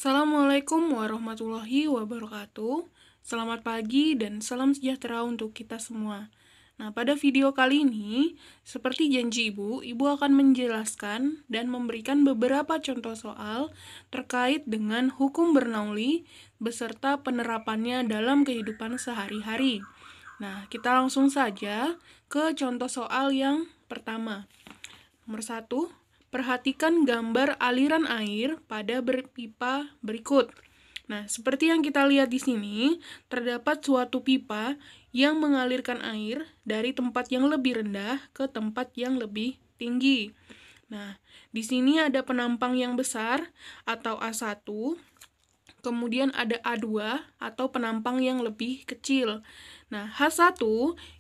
Assalamualaikum warahmatullahi wabarakatuh. Selamat pagi dan salam sejahtera untuk kita semua. Nah, pada video kali ini, seperti janji Ibu akan menjelaskan dan memberikan beberapa contoh soal terkait dengan hukum Bernoulli beserta penerapannya dalam kehidupan sehari-hari. Nah, kita langsung saja ke contoh soal yang pertama. Nomor 1. Perhatikan gambar aliran air pada pipa berikut. Nah, seperti yang kita lihat di sini, terdapat suatu pipa yang mengalirkan air dari tempat yang lebih rendah ke tempat yang lebih tinggi. Nah, di sini ada penampang yang besar atau A1, kemudian ada A2 atau penampang yang lebih kecil. Nah, H1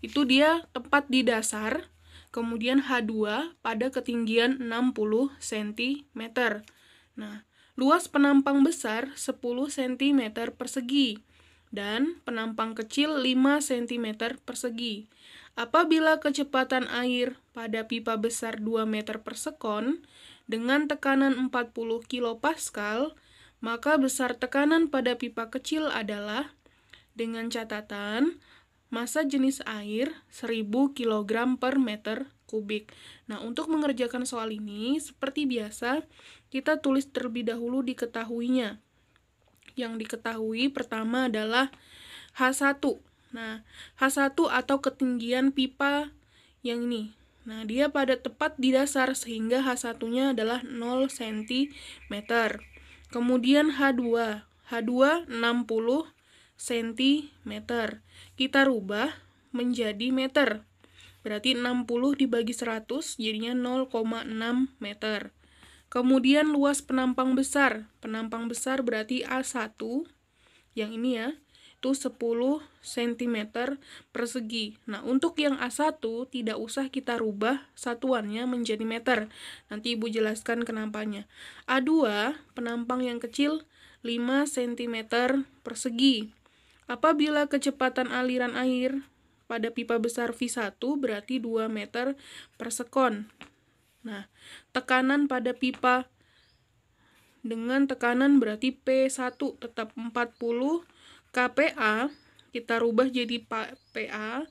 itu dia tempat di dasar, kemudian H2 pada ketinggian 60 cm. Nah, luas penampang besar 10 cm persegi dan penampang kecil 5 cm persegi. Apabila kecepatan air pada pipa besar 2 meter per sekon dengan tekanan 40 kilopascal, maka besar tekanan pada pipa kecil adalah, dengan catatan massa jenis air 1000 kg per meter kubik. Nah, untuk mengerjakan soal ini, seperti biasa, kita tulis terlebih dahulu diketahuinya. Yang diketahui pertama adalah H1. Nah, H1 atau ketinggian pipa yang ini. Nah, dia pada tepat di dasar sehingga H1-nya adalah 0 cm. Kemudian H2. H2 60 cm. Kita rubah menjadi meter. Berarti 60 dibagi 100 jadinya 0,6 meter. Kemudian luas penampang besar. Penampang besar berarti A1. Yang ini ya, itu 10 cm persegi. Nah, untuk yang A1 tidak usah kita rubah satuannya menjadi meter. Nanti Ibu jelaskan kenapanya. A2, penampang yang kecil 5 cm persegi. Apabila kecepatan aliran air pada pipa besar V1 berarti 2 meter per sekon. Nah, tekanan pada pipa dengan tekanan berarti P1 tetap 40 kPa, kita rubah jadi PA,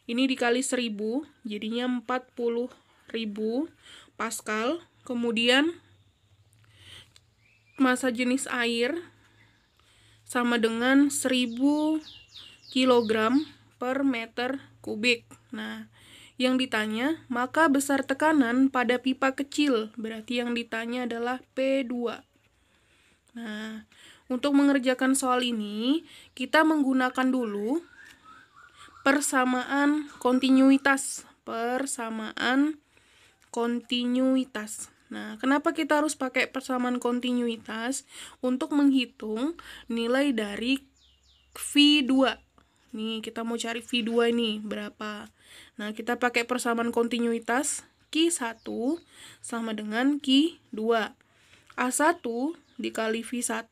ini dikali 1000, jadinya 40.000 pascal. Kemudian massa jenis air sama dengan 1000 kg per meter kubik. Nah, yang ditanya, maka besar tekanan pada pipa kecil, berarti yang ditanya adalah P2. Nah, untuk mengerjakan soal ini, kita menggunakan dulu persamaan kontinuitas. Persamaan kontinuitas. Nah, kenapa kita harus pakai persamaan kontinuitas? Untuk menghitung nilai dari V2. Nih, kita mau cari V2 ini berapa. Nah, kita pakai persamaan kontinuitas. Q1 sama dengan Q2. A1 dikali V1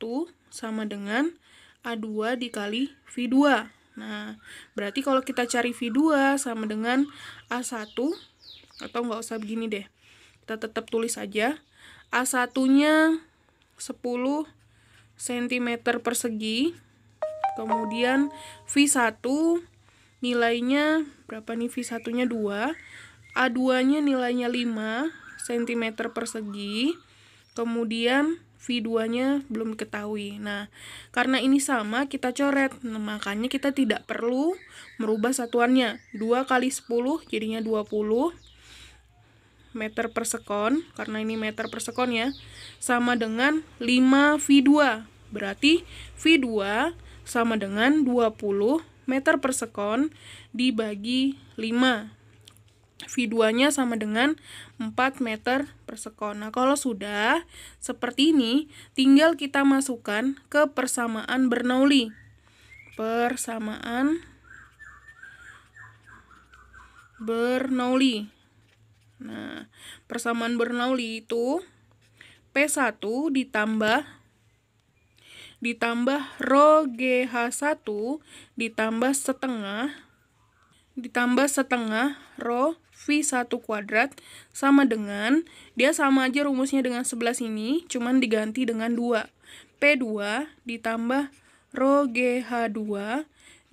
sama dengan A2 dikali V2. Nah, berarti kalau kita cari V2 sama dengan A1, atau nggak usah begini deh, kita tetap tulis aja. A1-nya 10 cm persegi. Kemudian V1 nilainya berapa nih? V1-nya 2. A2-nya nilainya 5 cm persegi. Kemudian V2-nya belum diketahui. Nah, karena ini sama, kita coret. Nah, makanya kita tidak perlu merubah satuannya. 2 kali 10 jadinya 20 meter per sekon, karena ini meter per sekon ya, sama dengan 5 V2. Berarti V2 sama dengan 20 meter per sekon dibagi 5. V2-nya sama dengan 4 meter per sekon. Nah, kalau sudah seperti ini, tinggal kita masukkan ke persamaan Bernoulli. Persamaan Bernoulli. Nah, persamaan Bernoulli itu P1 ditambah rho GH1 ditambah setengah rho V1 kuadrat sama dengan, dia sama aja rumusnya dengan 11 ini, cuman diganti dengan 2. P2 ditambah rho GH2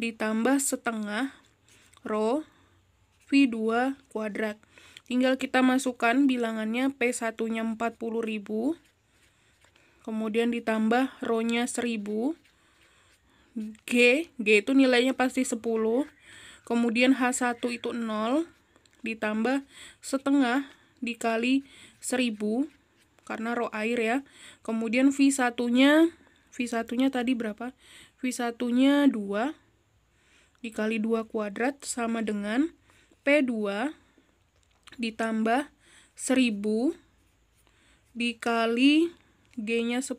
ditambah setengah rho V2 kuadrat. Tinggal kita masukkan bilangannya, P1-nya 40.000, kemudian ditambah rho-nya 1.000, G itu nilainya pasti 10, kemudian H1 itu 0, ditambah setengah dikali 1.000, karena rho air ya. Kemudian V1-nya tadi berapa? V1-nya 2, dikali 2 kuadrat sama dengan P2 ditambah 1.000 dikali G-nya 10,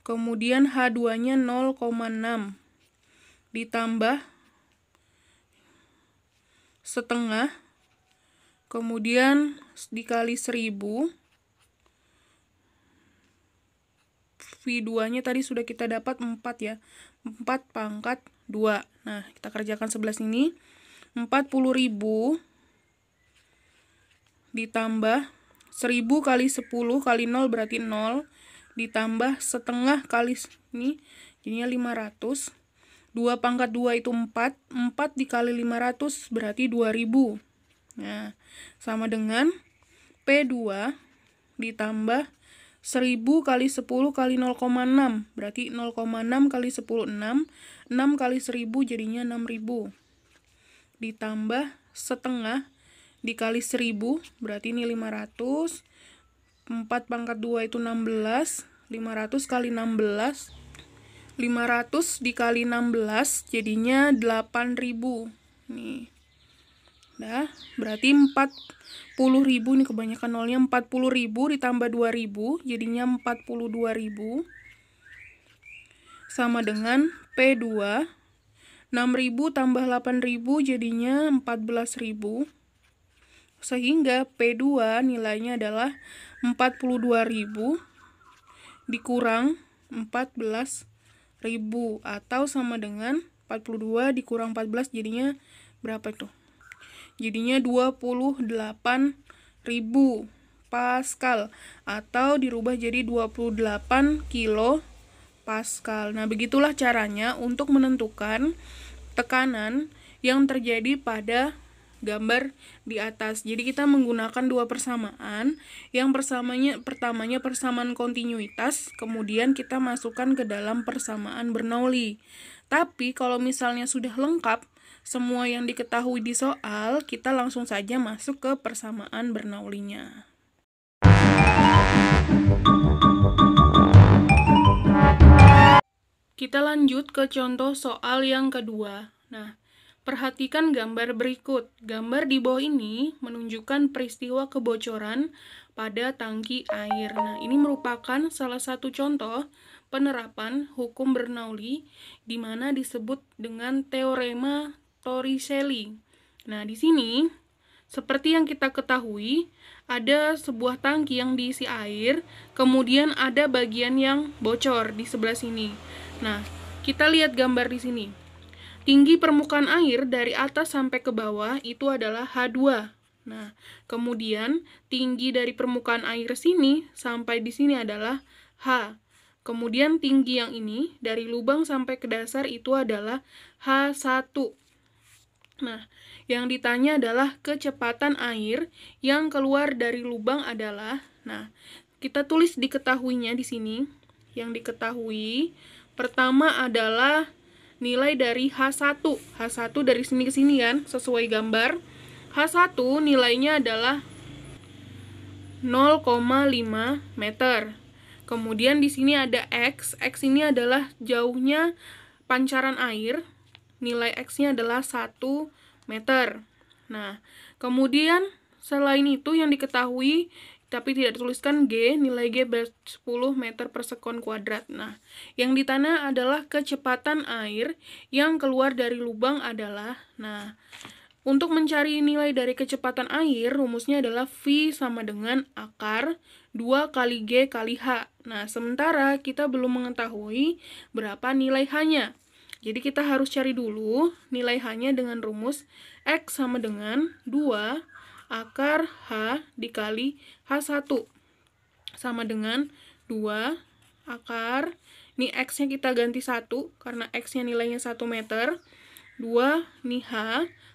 kemudian H2-nya 0,6 ditambah setengah, kemudian dikali 1.000, V2-nya tadi sudah kita dapat 4 ya, 4 pangkat 2. Nah, kita kerjakan sebelah sini, 40.000 ditambah 1.000 kali 10 kali 0 berarti 0, ditambah setengah kali ini, jadinya 500. 2 pangkat 2 itu 4, 4 dikali 500 berarti 2.000. Nah, sama dengan P2 ditambah 1.000 kali 10 kali 0,6, berarti 0,6 kali 10, 6. 6 kali 1.000 jadinya 6.000. Ditambah setengah dikali 1.000, berarti ini 500. 4 pangkat 2 itu 16. 500 kali 16. 500 dikali 16 jadinya 8.000. Nih. Nah, berarti 40.000, ini kebanyakan nolnya, 40.000 ditambah 2.000 jadinya 42.000 sama dengan P2 6.000 tambah 8.000 jadinya 14.000, sehingga P2 nilainya adalah 42.000 dikurang 14.000, atau sama dengan 42 dikurang 14 jadinya berapa itu? Jadinya 28.000 Pascal, atau dirubah jadi 28 kilo Pascal. Nah, begitulah caranya untuk menentukan tekanan yang terjadi pada gambar di atas. Jadi kita menggunakan dua persamaan. Yang pertamanya persamaan kontinuitas, kemudian kita masukkan ke dalam persamaan Bernoulli. Tapi kalau misalnya sudah lengkap semua yang diketahui di soal, kita langsung saja masuk ke persamaan Bernoulli-nya. Kita lanjut ke contoh soal yang kedua. Nah, perhatikan gambar berikut. Gambar di bawah ini menunjukkan peristiwa kebocoran pada tangki air. Nah, ini merupakan salah satu contoh penerapan hukum Bernoulli, di mana disebut dengan teorema Torricelli. Nah, di sini, seperti yang kita ketahui, ada sebuah tangki yang diisi air, kemudian ada bagian yang bocor di sebelah sini. Nah, kita lihat gambar di sini. Tinggi permukaan air dari atas sampai ke bawah itu adalah H2. Nah, kemudian tinggi dari permukaan air sini sampai di sini adalah H. Kemudian tinggi yang ini dari lubang sampai ke dasar itu adalah H1. Nah, yang ditanya adalah kecepatan air yang keluar dari lubang adalah, nah, kita tulis diketahuinya di sini. Yang diketahui pertama adalah nilai dari H1. H1 dari sini ke sini kan, sesuai gambar. H1 nilainya adalah 0,5 meter. Kemudian di sini ada X. X ini adalah jauhnya pancaran air. Nilai X-nya adalah 1 meter. Nah, kemudian selain itu yang diketahui tapi tidak dituliskan G, nilai G 10 meter per sekon kuadrat. Nah, yang ditanya adalah kecepatan air yang keluar dari lubang adalah, nah, untuk mencari nilai dari kecepatan air, rumusnya adalah V sama dengan akar 2 kali G kali H. Nah, sementara kita belum mengetahui berapa nilai H-nya. Jadi kita harus cari dulu nilai H-nya dengan rumus X sama dengan 2 akar H dikali H1 sama dengan 2 akar, ini X-nya kita ganti 1, karena X-nya nilainya 1 meter. 2, ini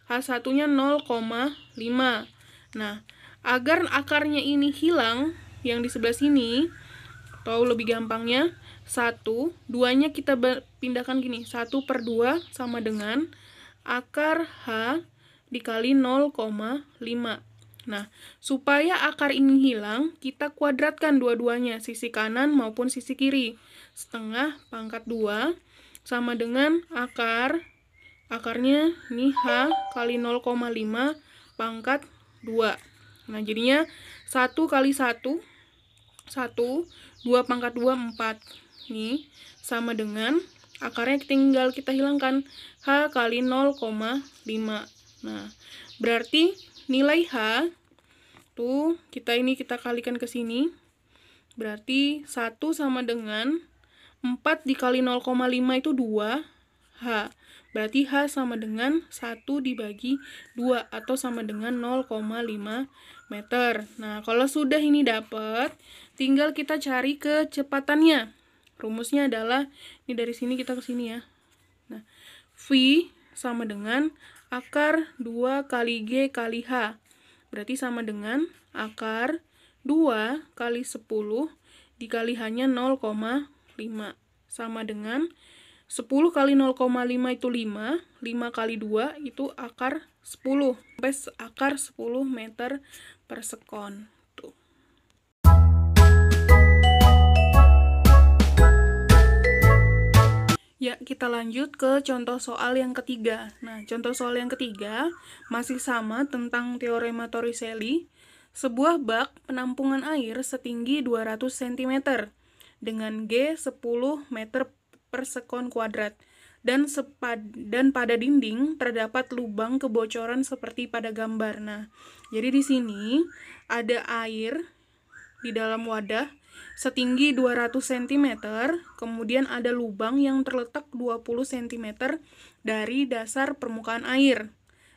H1-nya 0,5. Nah, agar akarnya ini hilang, yang di sebelah sini, atau lebih gampangnya, 1, 2-nya kita pindahkan gini, 1/2 sama dengan akar H dikali 0,5. Nah, supaya akar ini hilang, kita kuadratkan dua-duanya, sisi kanan maupun sisi kiri. Setengah pangkat 2 sama dengan akarnya ini H kali 0,5 pangkat 2. Nah, jadinya 1 kali 1, 2 pangkat 2, 4. Ini sama dengan akarnya tinggal kita hilangkan, H kali 0,5. Nah, berarti nilai H tuh kita kalikan ke sini. Berarti 1 sama dengan 4 dikali 0,5 itu 2H. Berarti H sama dengan 1 dibagi 2 atau sama dengan 0,5 meter. Nah, kalau sudah ini dapat, tinggal kita cari kecepatannya. Rumusnya adalah, ini dari sini kita ke sini ya. Nah, V sama dengan akar 2 kali G kali H. Berarti sama dengan akar 2 kali 10 dikali H-nya 0,5. Sama dengan 10 kali 0,5 itu 5. 5 kali 2 itu akar 10. Sampai akar 10 meter per sekon. Tuh. Ya, kita lanjut ke contoh soal yang ketiga. Nah, contoh soal yang ketiga masih sama tentang teorema Torricelli. Sebuah bak penampungan air setinggi 200 cm dengan G 10 meter per sekon kuadrat. Dan pada dinding terdapat lubang kebocoran seperti pada gambar. Nah, jadi di sini ada air di dalam wadah setinggi 200 cm, kemudian ada lubang yang terletak 20 cm dari dasar permukaan air.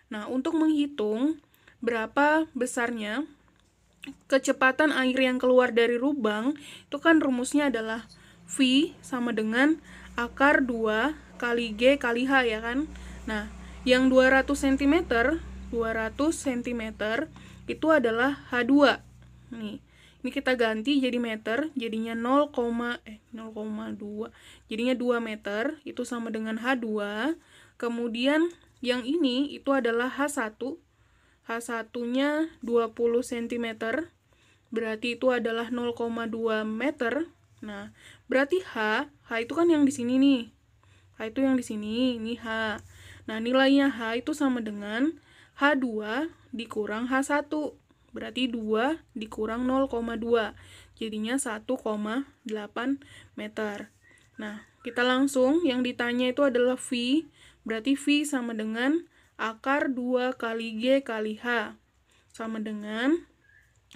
Nah, untuk menghitung berapa besarnya kecepatan air yang keluar dari lubang, itu kan rumusnya adalah V sama dengan akar 2 kali G kali H ya kan. Nah, yang 200 cm itu adalah H2. Nih. Ini kita ganti jadi meter, jadinya 0,2. Jadinya 2 meter, itu sama dengan H2. Kemudian yang ini itu adalah H1. H1-nya 20 cm. Berarti itu adalah 0,2 meter. Nah, berarti H itu kan yang di sini nih. H itu yang di sini, ini H. Nah, nilainya H itu sama dengan H2 dikurang H1. Berarti 2 dikurang 0,2. Jadinya 1,8 meter. Nah, kita langsung, yang ditanya itu adalah V. Berarti V sama dengan akar 2 kali G kali H. Sama dengan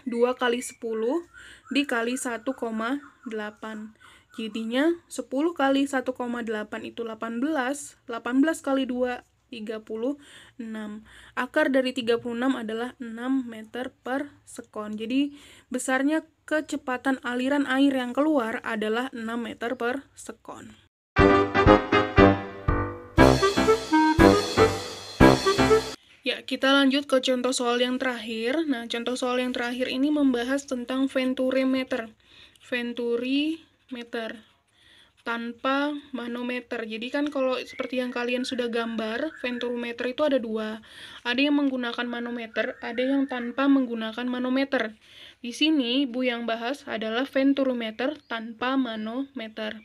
2 kali 10 dikali 1,8. Jadinya 10 kali 1,8 itu 18. 18 kali 2, 36. Akar dari 36 adalah 6 meter per sekon. Jadi besarnya kecepatan aliran air yang keluar adalah 6 meter per sekon. Ya, kita lanjut ke contoh soal yang terakhir. Nah, contoh soal yang terakhir ini membahas tentang venturimeter. Venturimeter tanpa manometer. Jadi kan kalau seperti yang kalian sudah gambar, venturimeter itu ada dua. Ada yang menggunakan manometer, ada yang tanpa menggunakan manometer. Di sini Ibu yang bahas adalah venturimeter tanpa manometer.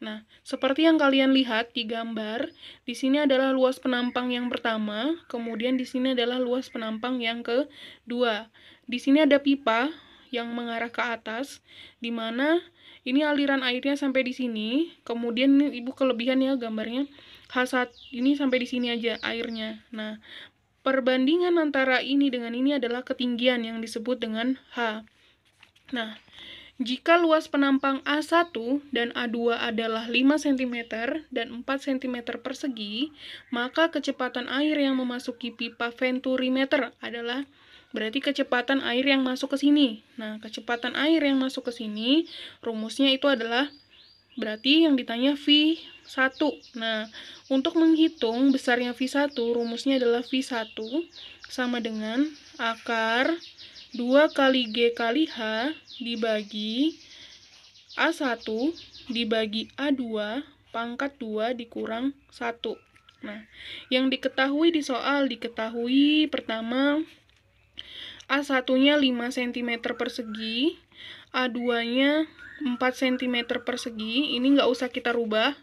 Nah, seperti yang kalian lihat di gambar, di sini adalah luas penampang yang pertama, kemudian di sini adalah luas penampang yang kedua. Di sini ada pipa yang mengarah ke atas, di mana ini aliran airnya sampai di sini, kemudian ini Ibu kelebihan ya gambarnya, H1 ini sampai di sini aja airnya. Nah, perbandingan antara ini dengan ini adalah ketinggian yang disebut dengan H. Nah, jika luas penampang A1 dan A2 adalah 5 cm dan 4 cm persegi, maka kecepatan air yang memasuki pipa venturimeter adalah berarti kecepatan air yang masuk ke sini. Nah, kecepatan air yang masuk ke sini, rumusnya itu adalah berarti yang ditanya V1. Nah, untuk menghitung besarnya V1, rumusnya adalah V1 sama dengan akar 2 kali G kali H dibagi A1 dibagi A2 pangkat 2 dikurang 1. Nah, yang diketahui di soal diketahui pertama A1-nya 5 cm persegi, A2-nya 4 cm persegi, ini nggak usah kita rubah.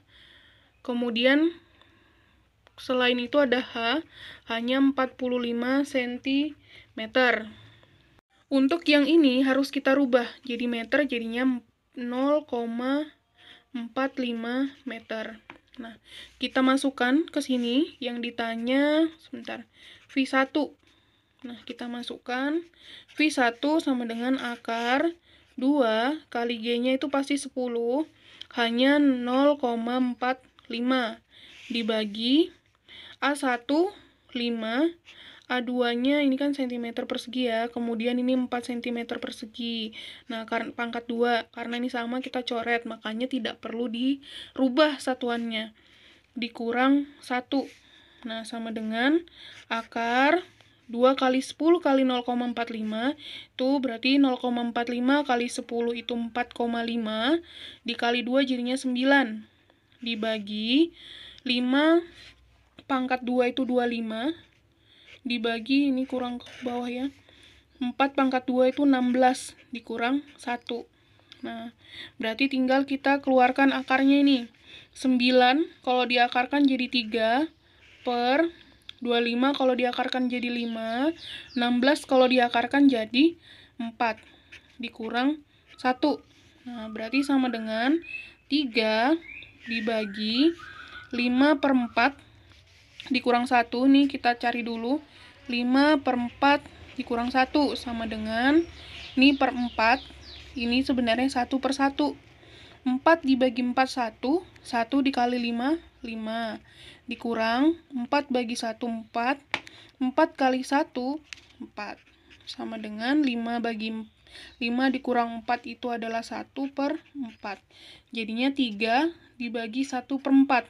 Kemudian, selain itu ada H, hanya 45 cm. Untuk yang ini harus kita rubah, jadi meter jadinya 0,45 meter. Nah, kita masukkan ke sini yang ditanya, sebentar, V1. Nah, kita masukkan V1 sama dengan akar 2 kali G-nya itu pasti 10, hanya 0,45 dibagi A1 5, A2-nya ini kan cm persegi ya, kemudian ini 4 cm persegi. Nah, pangkat 2, karena ini sama kita coret, makanya tidak perlu dirubah satuannya. Dikurang 1. Nah, sama dengan akar 2 kali 10 kali 0,45, itu berarti 0,45 kali 10 itu 4,5, dikali 2 jadinya 9, dibagi 5, pangkat 2 itu 25, dibagi, ini kurang ke bawah ya, 4 pangkat 2 itu 16, dikurang 1. Nah, berarti tinggal kita keluarkan akarnya ini. 9 kalau diakarkan jadi 3 per 25 kalau diakarkan jadi 5, 16 kalau diakarkan jadi 4, dikurang 1. Nah, berarti sama dengan 3 dibagi 5 per 4 dikurang 1, nih kita cari dulu. 5 per 4 dikurang 1 sama dengan, ini per 4, ini sebenarnya 1 per 1. 4 dibagi 4, 1. 1 dikali 5, 5. Dikurang 4 bagi 1, 4. 4 kali 1, 4. Sama dengan 5 bagi 5 dikurang 4 itu adalah 1 per 4. Jadinya 3 dibagi 1 per 4.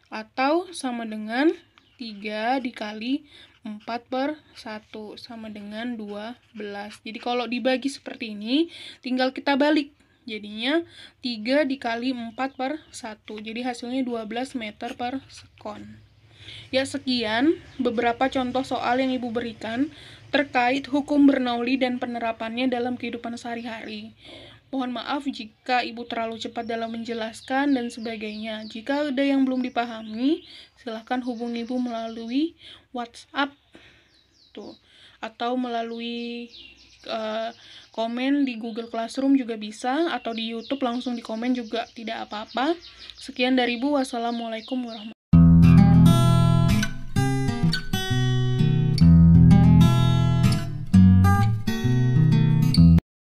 Atau sama dengan 3 dikali 4 per 1. Sama dengan 12. Jadi kalau dibagi seperti ini, tinggal kita balik. Jadinya 3 dikali 4 per 1. Jadi hasilnya 12 meter per sekon. Ya, sekian beberapa contoh soal yang Ibu berikan terkait hukum Bernoulli dan penerapannya dalam kehidupan sehari-hari. Mohon maaf jika Ibu terlalu cepat dalam menjelaskan dan sebagainya. Jika ada yang belum dipahami, silahkan hubungi Ibu melalui WhatsApp atau melalui komen di Google Classroom juga bisa, atau di YouTube langsung di komen juga tidak apa-apa. Sekian dari Ibu. Wassalamualaikum warahmatullahi wabarakatuh.